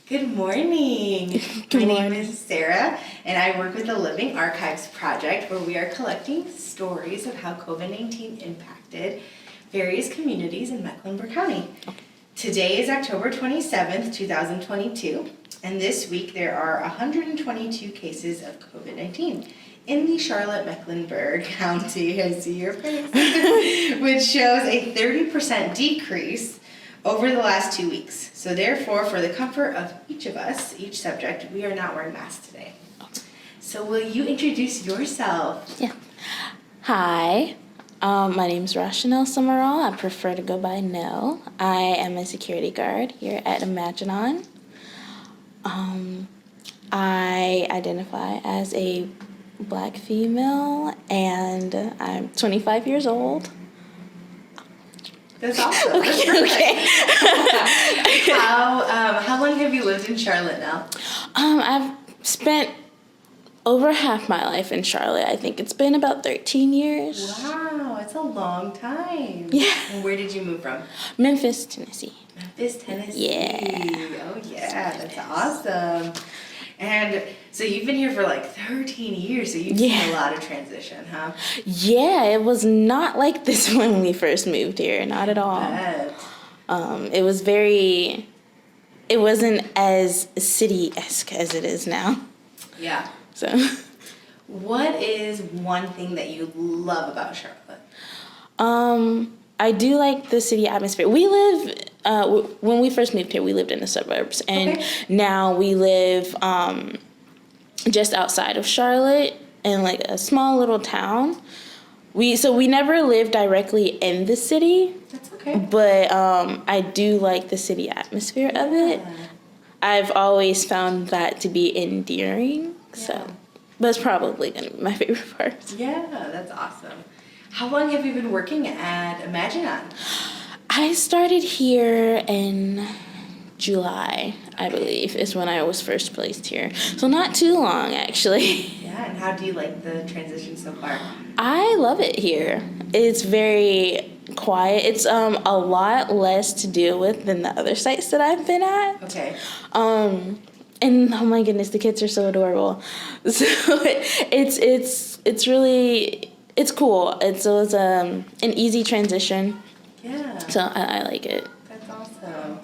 Good morning. Good My morning. name is Sarah, and I work with the Living Archives Project, where we are collecting stories of how COVID-19 impacted various communities in Mecklenburg County. Today is October 27th, 2022, and this week there are 122 cases of COVID-19 in the Charlotte-Mecklenburg County, I see your face, which shows a 30% decrease over the last 2 weeks. So therefore, for the comfort of each of us, each subject, we are not wearing masks today. So will you introduce yourself? Yeah. Hi, my name is Nelle Sumerall. I prefer to go by Nell. I am a security guard here at Imaginon. I identify as a Black female, and I'm 25 years old. That's awesome. That's Okay. How long have you lived in Charlotte now? I've spent over half my life in Charlotte. I think it's been about 13 years. Wow, it's a long time. Yeah. And where did you move from? Memphis, Tennessee. Memphis, Tennessee. Yeah. Oh yeah, that's awesome. And so you've been here for like 13 years, so you've seen a lot of transition, huh? Yeah, it was not like this when we first moved here, not at all. It wasn't as city-esque as it is now. Yeah. So, what is one thing that you love about Charlotte? I do like the city atmosphere. We live, when we first moved here, we lived in the suburbs, and now we live just outside of Charlotte in like a small little town. We never lived directly in the city. That's okay. But I do like the city atmosphere of it. I've always found that to be endearing. So that's probably going to be my favorite part. Yeah, that's awesome. How long have you been working at Imaginon? I started here in July, I believe, is when I was first placed here. So not too long, actually. Yeah, and how do you like the transition so far? I love it here. It's very quiet. It's a lot less to deal with than the other sites that I've been at. Okay. And oh my goodness, the kids are so adorable. So it's really cool. It's an easy transition. Yeah. So I like it. That's awesome.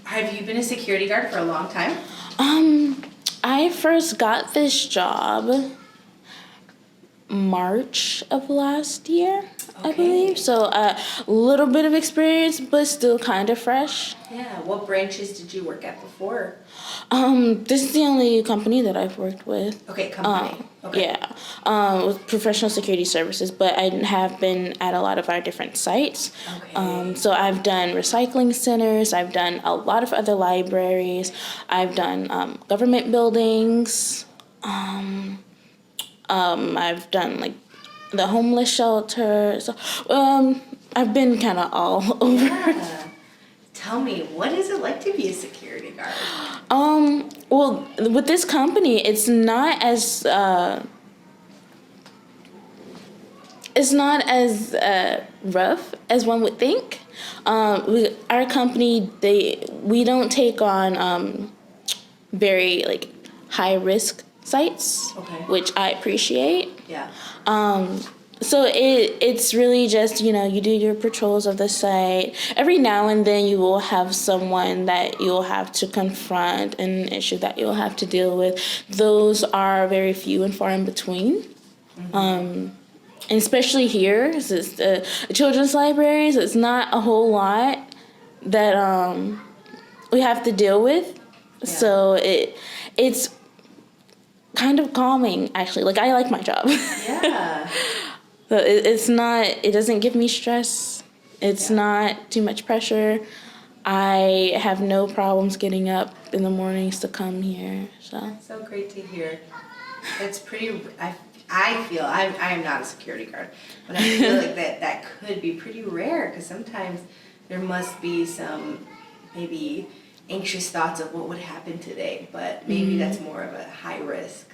Have you been a security guard for a long time? I first got this job March of last year, I believe. So a little bit of experience, but still kind of fresh. Yeah. What branches did you work at before? This is the only company that I've worked with. Okay, company. Yeah. With professional security services, but I have been at a lot of our different sites. Okay. So I've done recycling centers. I've done a lot of other libraries. I've done government buildings. I've done like the homeless shelter. So I've been kind of all over. Yeah. Tell me, what is it like to be a security guard? Well, with this company, it's not as rough as one would think. Our company, we don't take on very like high risk sites, which I appreciate. Yeah. So it's really just, you do your patrols of the site. Every now and then you will have someone that you'll have to confront, an issue that you'll have to deal with. Those are very few and far in between. And especially here, it's the children's libraries, it's not a whole lot that we have to deal with. Yeah. So it's kind of calming, actually. Like, I like my job. Yeah. So it doesn't give me stress. It's not too much pressure. I have no problems getting up in the mornings to come here. So that's so great to hear. That's pretty, I feel, I am not a security guard, but I feel like that could be pretty rare, because sometimes there must be some maybe anxious thoughts of what would happen today, but maybe that's more of a high risk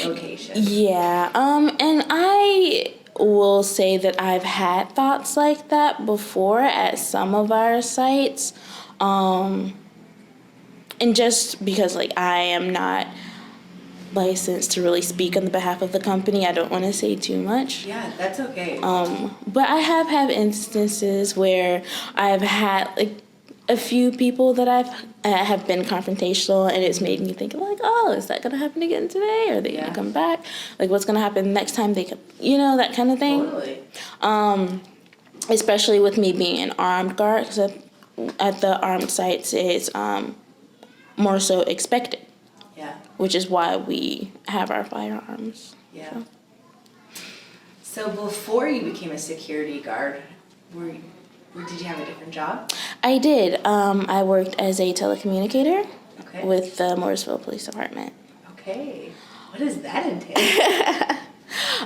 location. Yeah, and I will say that I've had thoughts like that before at some of our sites. And and just because like I am not licensed to really speak on the behalf of the company, I don't want to say too much. Yeah, that's okay. But I have had instances where I've had like a few people that have been confrontational, and it's made me think like, oh, is that gonna happen again today? Are they gonna come back? Like, what's gonna happen next time they come? You know, that kind of thing. Totally. Especially with me being an armed guard, because at the armed sites it's more so expected. Yeah. Which is why we have our firearms. Yeah. So before you became a security guard, did you have a different job? I did. I worked as a telecommunicator Okay. with the Morrisville Police Department. Okay. What does that entail?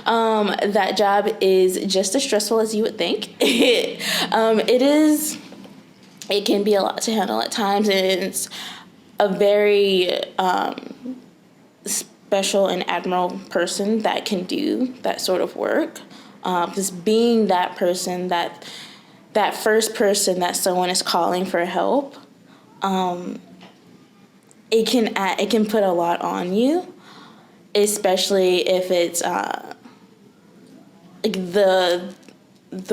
That job is just as stressful as you would think. It is. It can be a lot to handle at times, and it's a very special and admirable person that can do that sort of work. Just being that person, that first person that someone is calling for help, it can put a lot on you, especially if it's like the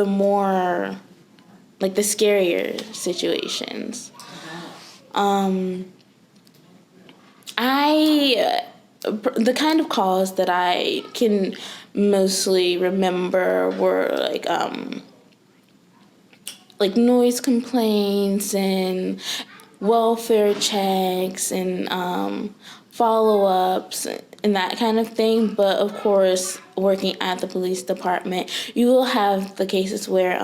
more like the scarier situations. The kind of calls that I can mostly remember were like noise complaints and welfare checks and follow-ups and that kind of thing. But of course, working at the police department, you will have the cases where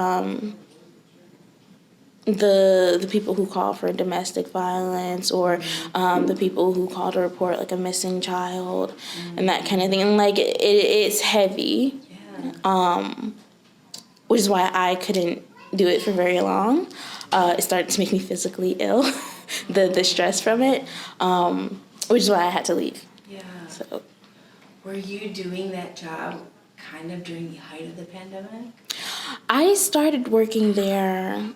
the people who call for domestic violence, or the people who call to report like a missing child, and that kind of thing. And like it's heavy, which is why I couldn't do it for very long. It started to make me physically ill, the stress from it, which is why I had to leave. Yeah. So, were you doing that job kind of during the height of the pandemic? I started working there.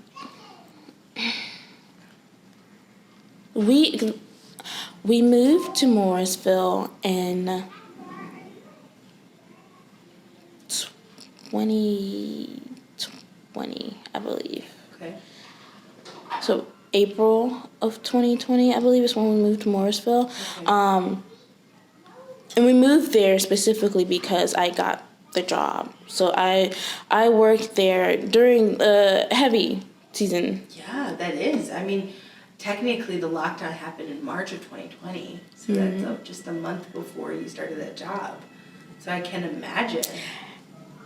We moved to Morrisville in 2020, I believe. Okay. So April of 2020, I believe, is when we moved to Morrisville. Okay. And we moved there specifically because I got the job. So I worked there during the heavy season. Yeah, that is. I mean, technically the lockdown happened in March of 2020. So that's just a month before you started that job. So I can imagine.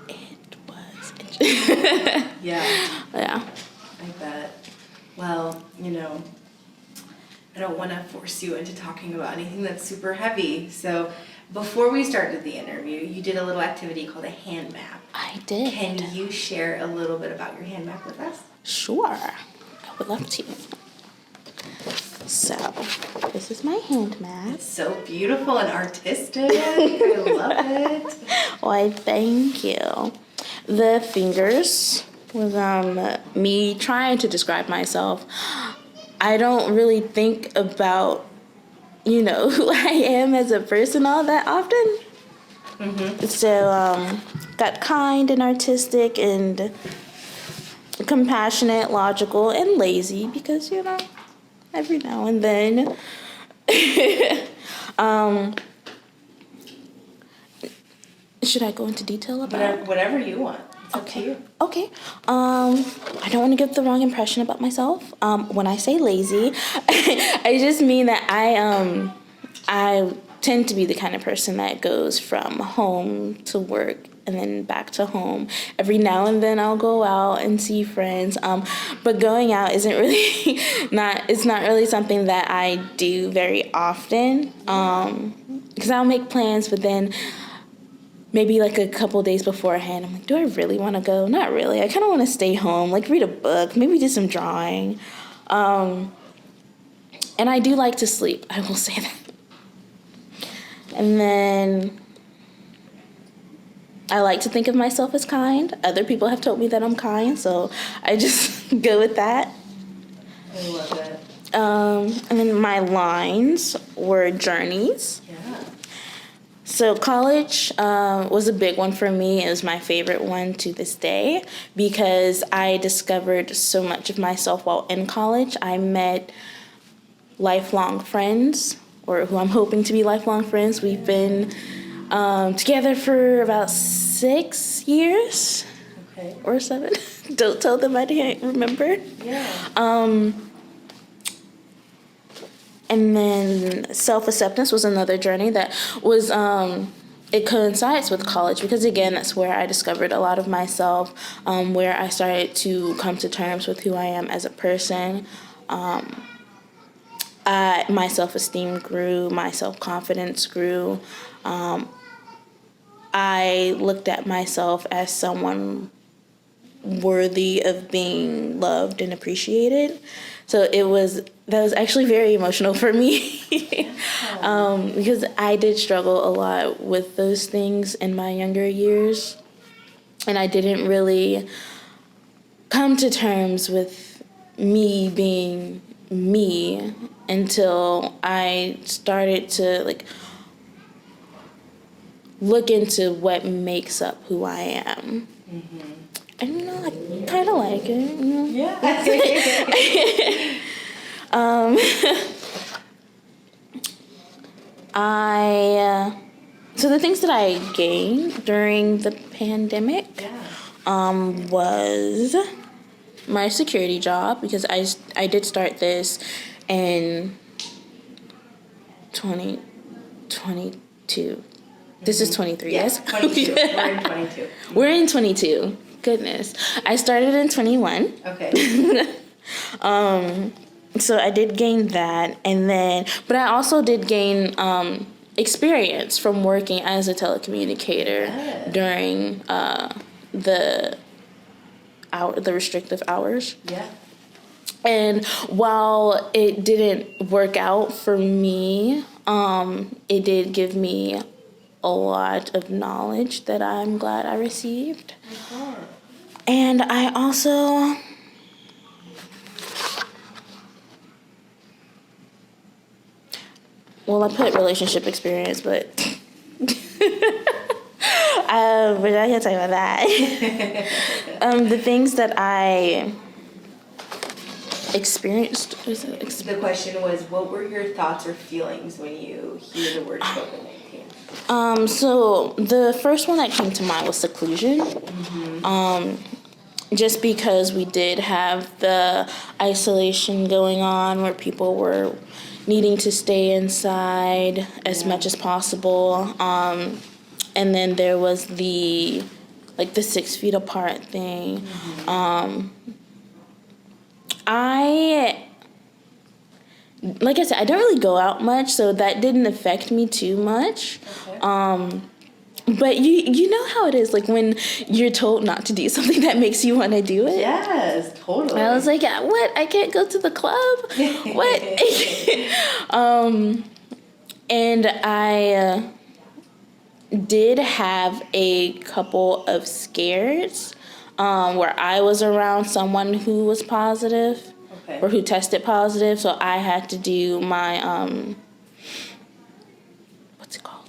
It was. Yeah. Yeah. I bet. Well, I don't want to force you into talking about anything that's super heavy. So before we started the interview, you did a little activity called a hand map. I did. Can you share a little bit about your hand map with us? Sure. I would love to. So, this is my hand map. It's so beautiful and artistic. I love it. Why, thank you. The fingers was me trying to describe myself. I don't really think about, who I am as a person all that often. Mm-hmm. So, got kind and artistic and compassionate, logical, and lazy because, every now and then. Should I go into detail about whatever you want. It's up to you. Okay. I don't want to give the wrong impression about myself. When I say lazy, I just mean that I tend to be the kind of person that goes from home to work and then back to home. Every now and then I'll go out and see friends. But going out isn't really it's not really something that I do very often. Because I'll make plans, but then maybe like a couple days beforehand, I'm like, do I really want to go? Not really. I kind of want to stay home, like read a book, maybe do some drawing. And I do like to sleep, I will say that. And then I like to think of myself as kind. Other people have told me that I'm kind, so I just go with that. I love it. And then my lines were journeys. Yeah. So college was a big one for me. It was my favorite one to this day because I discovered so much of myself while in college. I met lifelong friends, or who I'm hoping to be lifelong friends. We've been together for about 6 years. Okay. Or 7. Don't tell them I can't remember. Yeah. And then self-acceptance was another journey that was, it coincides with college because, again, that's where I discovered a lot of myself, where I started to come to terms with who I am as a person. My self-esteem grew, my self-confidence grew. I looked at myself as someone worthy of being loved and appreciated. So that was actually very emotional for me because I did struggle a lot with those things in my younger years, and I didn't really come to terms with me being me until I started to look into what makes up who I am. Mm-hmm. And, I kind of like it, Yeah. So the things that I gained during the pandemic was my security job, because I did start this in 2022. This is 23, yeah, yes? 22. We're in 22. We're in 22. Goodness. I started in 21. Okay. So I did gain that. But I also did gain experience from working as a telecommunicator during the restrictive hours. Yeah. And while it didn't work out for me, it did give me a lot of knowledge that I'm glad I received. Mm-hmm. And I also I put relationship experience, but we're not gonna talk about that. The things that I experienced. The question was, what were your thoughts or feelings when you hear the word COVID-19? So the first one that came to mind was seclusion. Mm-hmm. Just because we did have the isolation going on where people were needing to stay inside as much as possible. And then there was the 6 feet apart thing. Mm-hmm. Like I said, I don't really go out much, so that didn't affect me too much. Okay. But you know how it is, like when you're told not to do something that makes you want to do it. Yes, totally. I was like, what? I can't go to the club? What? And I did have a couple of scares where I was around someone who was positive. Okay. Or who tested positive, so I had to do my what's it called?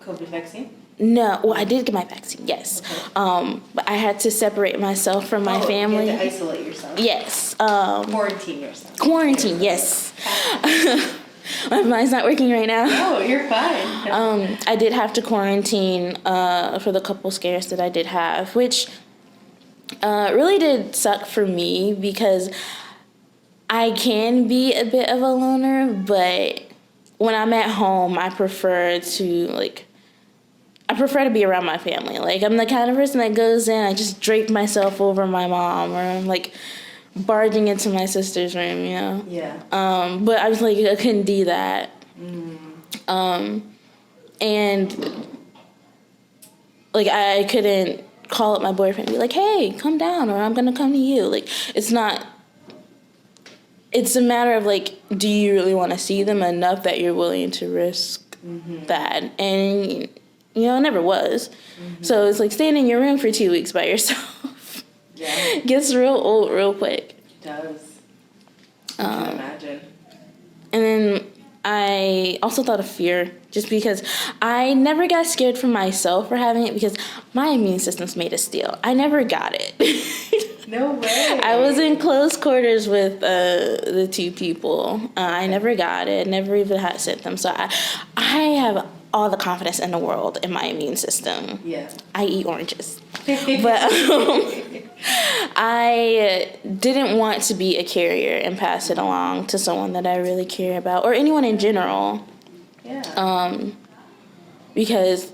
COVID vaccine? No, well, I did get my vaccine, yes. Okay. But I had to separate myself from my family. You had to isolate yourself. Yes. Quarantine yourself. Quarantine, yes. My mind's not working right now. No, you're fine. I did have to quarantine for the couple scares that I did have, which really did suck for me because I can be a bit of a loner, but when I'm at home, I prefer to be around my family. Like, I'm the kind of person that goes in, I just drape myself over my mom, or I'm like barging into my sister's room, you know? Yeah. But I was like, I couldn't do that. And like, I couldn't call up my boyfriend and be like, hey, come down, or I'm gonna come to you. Like, it's a matter of like, do you really want to see them enough that you're willing to risk that? And it never was. So it's like staying in your room for 2 weeks by yourself. Yeah. Gets real old real quick. It does. I can imagine. And then I also thought of fear, just because I never got scared for myself for having it, because my immune system's made of steel. I never got it. No way. I was in close quarters with the two people. I never got it, never even had symptoms. So I have all the confidence in the world in my immune system. Yeah. I eat oranges. But I didn't want to be a carrier and pass it along to someone that I really care about, or anyone in general. Yeah. Because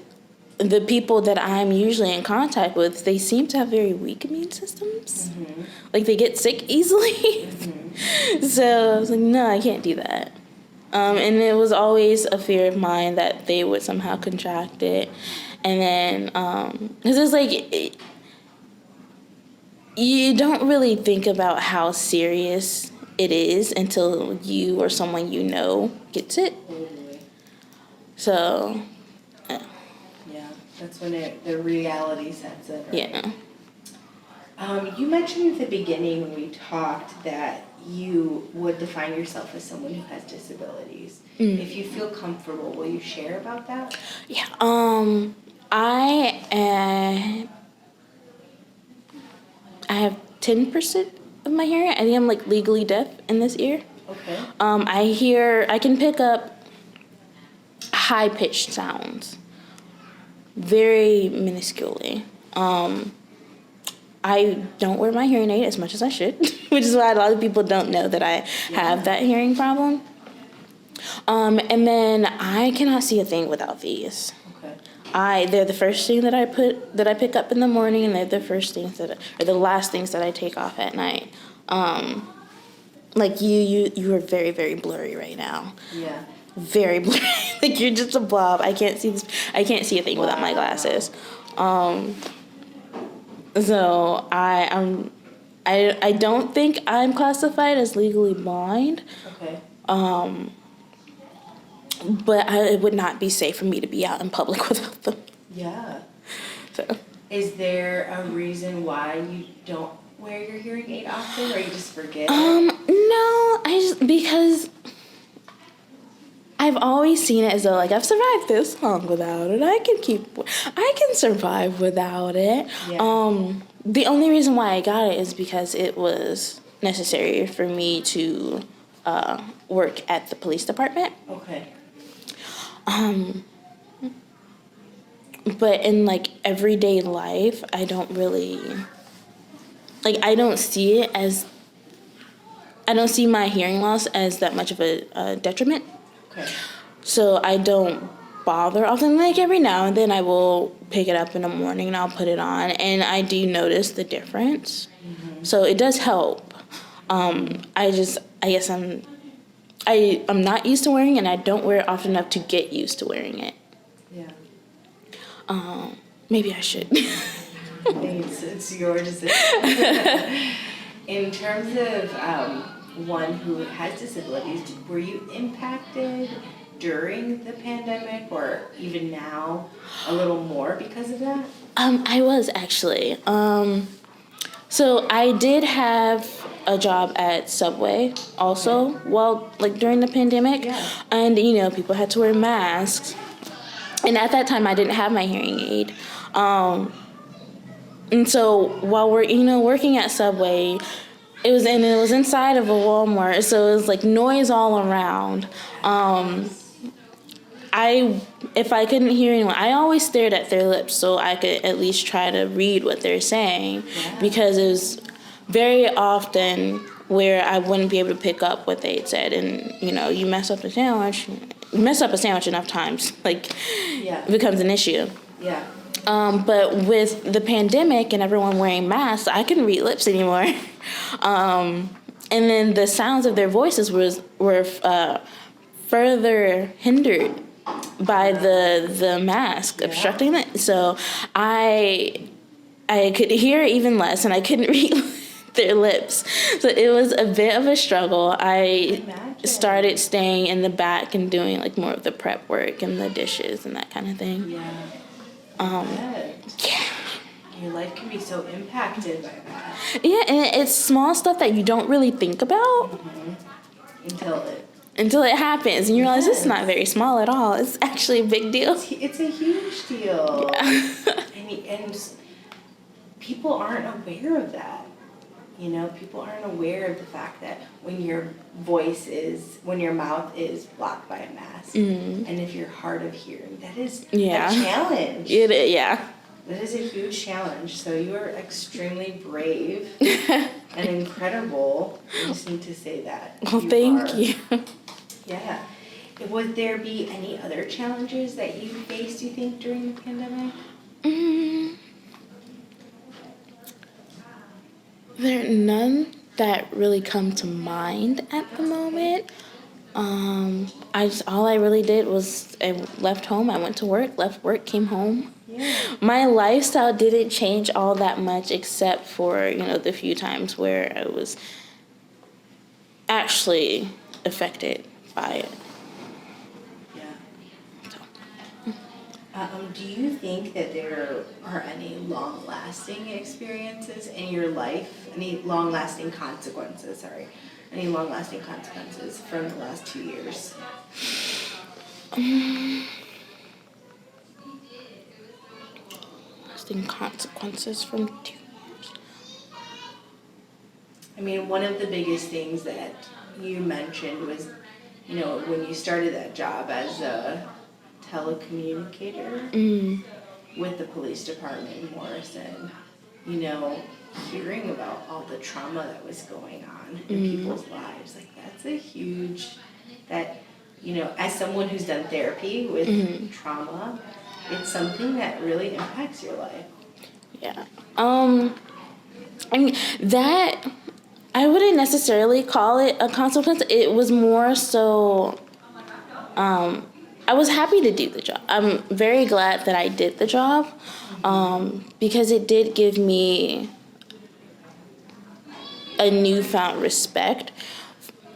the people that I'm usually in contact with, they seem to have very weak immune systems. Mm-hmm. Like, they get sick easily. Mm-hmm. So I was like, no, I can't do that. And it was always a fear of mine that they would somehow contract it. And then, because it's like, you don't really think about how serious it is until you or someone you know gets it. Totally. So, yeah, that's when the reality sets in, right? yeah. You mentioned at the beginning when we talked that you would define yourself as someone who has disabilities. If you feel comfortable, will you share about that? Yeah. I have 10% of my hearing. I think I'm like legally deaf in this ear. Okay. I can pick up high-pitched sounds very minusculely. I don't wear my hearing aid as much as I should, which is why a lot of people don't know that I have that hearing problem. And then I cannot see a thing without these. Okay. They're the first thing that I pick up in the morning, and they're the first things or the last things that I take off at night. Like you are very, very blurry right now. Yeah. Very blurry. Like, you're just a blob. I can't see this. I can't see a thing without my glasses. So I don't think I'm classified as legally blind. Okay. But it would not be safe for me to be out in public without them. Yeah. So. Is there a reason why you don't wear your hearing aid often, or you just forget it? No, because I've always seen it as though, like, I've survived this long without it. I can survive without it. Yeah. The only reason why I got it is because it was necessary for me to work at the police department. Okay. But in, like, everyday life, I don't really, like, I don't see my hearing loss as that much of a detriment. Okay. So I don't bother often. Like, every now and then I will pick it up in the morning and I'll put it on, and I do notice the difference. Mm-hmm. So it does help. I guess I'm not used to wearing it, and I don't wear it often enough to get used to wearing it. Yeah. Maybe I should. It's your decision. In terms of one who has disabilities, were you impacted during the pandemic, or even now a little more because of that? I was actually. So I did have a job at Subway also, during the pandemic. Yeah. And, people had to wear masks. And at that time, I didn't have my hearing aid. And so while we're, working at Subway, it was inside of a Walmart, so it was like noise all around. If I couldn't hear anyone, I always stared at their lips so I could at least try to read what they're saying, because it was very often where I wouldn't be able to pick up what they'd said, and you mess up a sandwich enough times, it becomes an issue. Yeah. But with the pandemic and everyone wearing masks, I couldn't read lips anymore. And then the sounds of their voices were further hindered by the mask obstructing it. So I could hear even less, and I couldn't read their lips. So it was a bit of a struggle. I started staying in the back and doing more of the prep work and the dishes and that kind of thing. Yeah. Yeah. Your life can be so impacted by that. Yeah, and it's small stuff that you don't really think about. Until it happens, and you realize Yes. it's not very small at all. It's actually a big deal. It's a huge deal. Yeah. And people aren't aware of that. You know, people aren't aware of the fact that when your mouth is blocked by a mask, and if you're hard of hearing, that is a challenge. That is a huge challenge. So you are extremely brave and incredible. I just need to say that. Well, thank you. Yeah. Would there be any other challenges that you faced, you think, during the pandemic? There are none that really come to mind at the moment. All I really did was I left home, I went to work, left work, came home. Yeah. My lifestyle didn't change all that much except for, the few times where I was actually affected by it. Do you think that there are any long-lasting experiences in your life, any long-lasting consequences from the last 2 years? Lasting consequences from 2 years. I mean, one of the biggest things that you mentioned was, when you started that job as a telecommunicator with the police department in Morrison, hearing about all the trauma that was going on in people's lives, that's a huge, as someone who's done therapy with trauma, it's something that really impacts your life. Yeah. I mean, that, I wouldn't necessarily call it a consequence. It was more so, I was happy to do the job. I'm very glad that I did the job because it did give me a newfound respect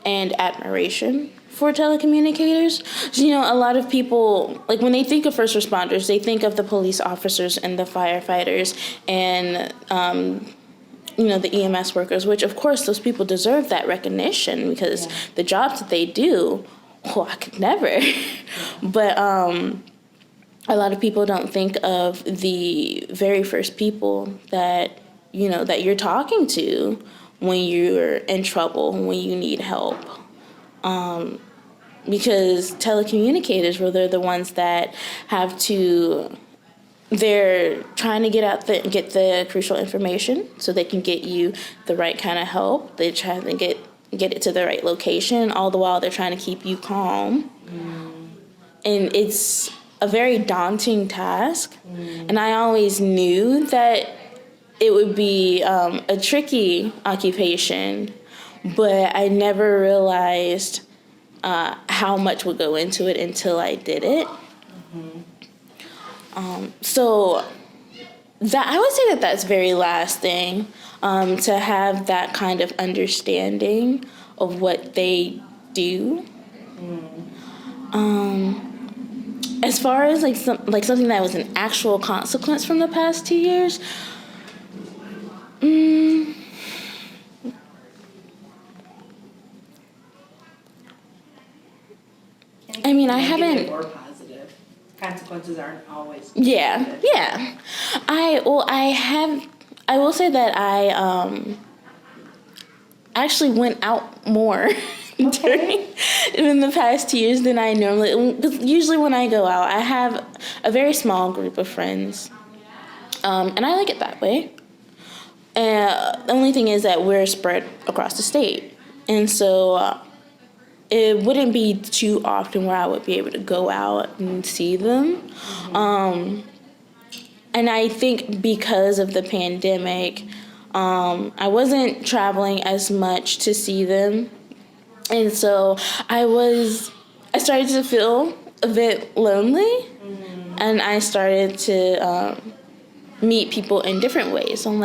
and admiration for telecommunicators. So, a lot of people, when they think of first responders, they think of the police officers and the firefighters and, the EMS workers, which, of course, those people deserve that recognition because the jobs that they do, I could never. But a lot of people don't think of the very first people that, that you're talking to when you're in trouble, when you need help. Because telecommunicators, they're the ones that they're trying to get the crucial information so they can get you the right kind of help. They try to get it to the right location, all the while they're trying to keep you calm. And it's a very daunting task. And I always knew that it would be a tricky occupation, but I never realized how much would go into it until I did it. So that I would say that's very lasting, to have that kind of understanding of what they do. As far as something that was an actual consequence from the past 2 years, I mean, I haven't. Or positive. Consequences aren't always. Yeah. I will say that I actually went out more in the past 2 years than I normally. Because usually when I go out, I have a very small group of friends, and I like it that way. And the only thing is that we're spread across the state, and so it wouldn't be too often where I would be able to go out and see them. And I think because of the pandemic, I wasn't traveling as much to see them. And so I started to feel a bit lonely. And I started to meet people in different ways on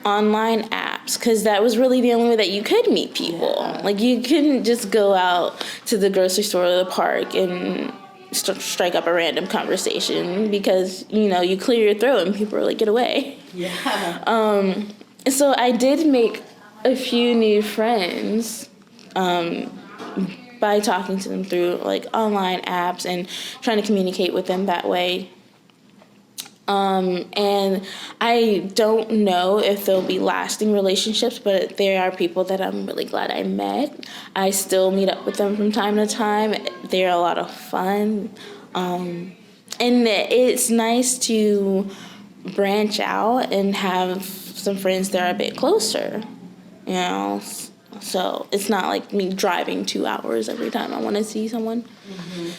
online apps, because that was really the only way that you could meet people. You couldn't just go out to the grocery store or the park and strike up a random conversation because, you clear your throat and people are like, get away. So I did make a few new friends by talking to them through like online apps and trying to communicate with them that way. And I don't know if there'll be lasting relationships, but there are people that I'm really glad I met. I still meet up with them from time to time. They're a lot of fun. And it's nice to branch out and have some friends that are a bit closer, you know. So it's not like me driving 2 hours every time I want to see someone. Mm-hmm.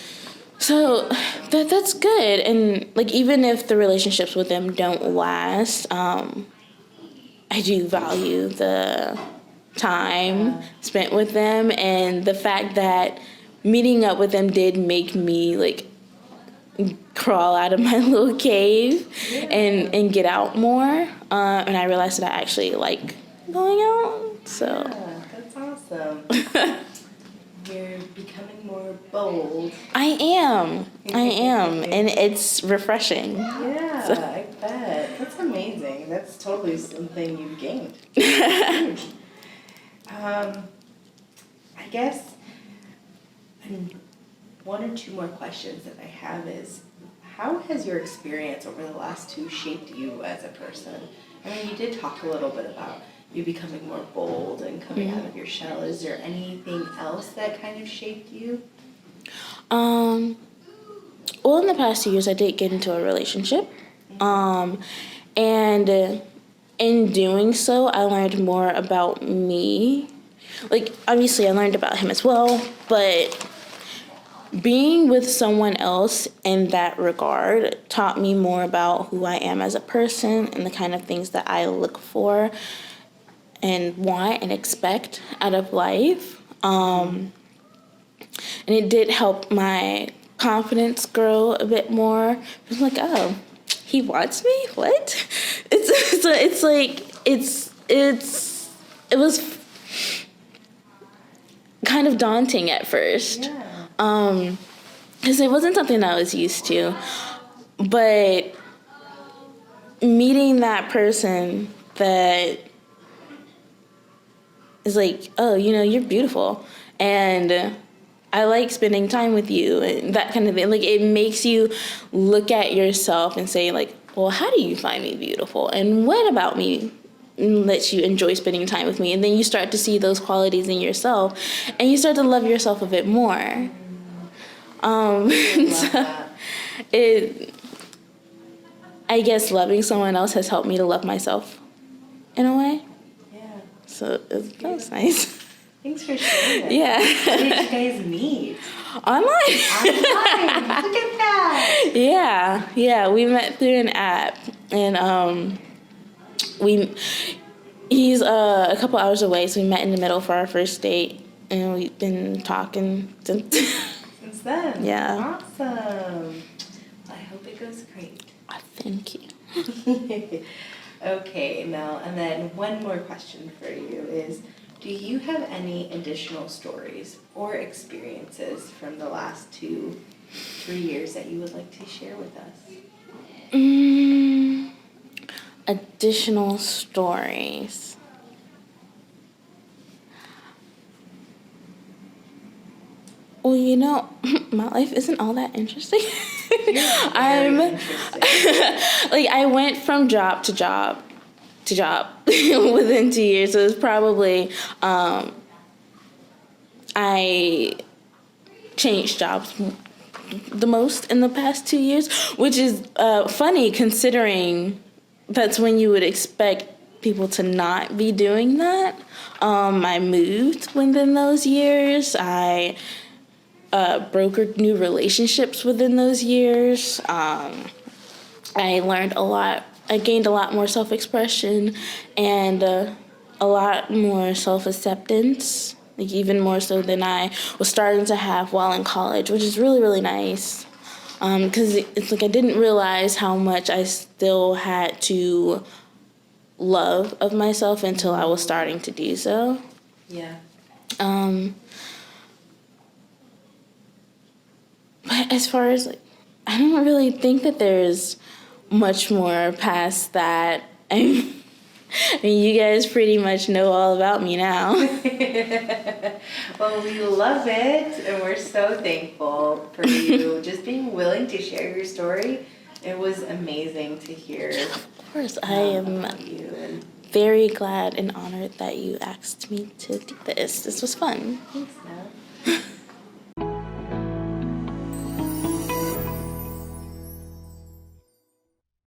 So that's good. And like even if the relationships with them don't last, I do value the time spent with them, and the fact that meeting up with them did make me like crawl out of my little cave and get out more. And I realized that I actually like going out. So that's awesome. You're becoming more bold. I am, and it's refreshing. Yeah, so. I bet. That's amazing. That's totally something you've gained. Huge. I guess one or two more questions that I have is, how has your experience over the last 2 shaped you as a person? I mean, you did talk a little bit about you becoming more bold and coming out of your shell. Is there anything else that kind of shaped you? Well, in the past 2 years, I did get into a relationship. And in doing so, I learned more about me. Like, obviously, I learned about him as well, but being with someone else in that regard taught me more about who I am as a person and the kind of things that I look for and want and expect out of life. And it did help my confidence grow a bit more. I was like, oh, he wants me? What? It was kind of daunting at first. Yeah. Because it wasn't something I was used to. But meeting that person that is like, oh, you know, you're beautiful, and I like spending time with you, and that kind of thing. Like, it makes you look at yourself and say, like, well, how do you find me beautiful? And what about me lets you enjoy spending time with me? And then you start to see those qualities in yourself, and you start to love yourself a bit more. I guess loving someone else has helped me to love myself in a way. Yeah. So that was nice. Thanks for sharing that. Yeah. How did you guys meet? Online. Look at that. Yeah. We met through an app, and he's a couple hours away, so we met in the middle for our first date, and we've been talking since. Since then. Yeah. Awesome. I hope it goes great. Thank you. Okay, Mel, and then one more question for you is, do you have any additional stories or experiences from the last 2-3 years that you would like to share with us? Additional stories. Well, you know, my life isn't all that interesting. Like, I went from job to job within 2 years. So it was probably, I changed jobs the most in the past 2 years, which is funny considering that's when you would expect people to not be doing that. I moved within those years. I brokered new relationships within those years. I learned a lot. I gained a lot more self-expression and a lot more self-acceptance, like even more so than I was starting to have while in college, which is really, really nice. Because it's like I didn't realize how much I still had to love of myself until I was starting to do so. Yeah. But as far as, like, I don't really think that there's much more past that. I mean, you guys pretty much know all about me now. Well, we love it, and we're so thankful for you just being willing to share your story. It was amazing to hear. Of course, I am About you and very glad and honored that you asked me to do this. This was fun. thanks, Nell.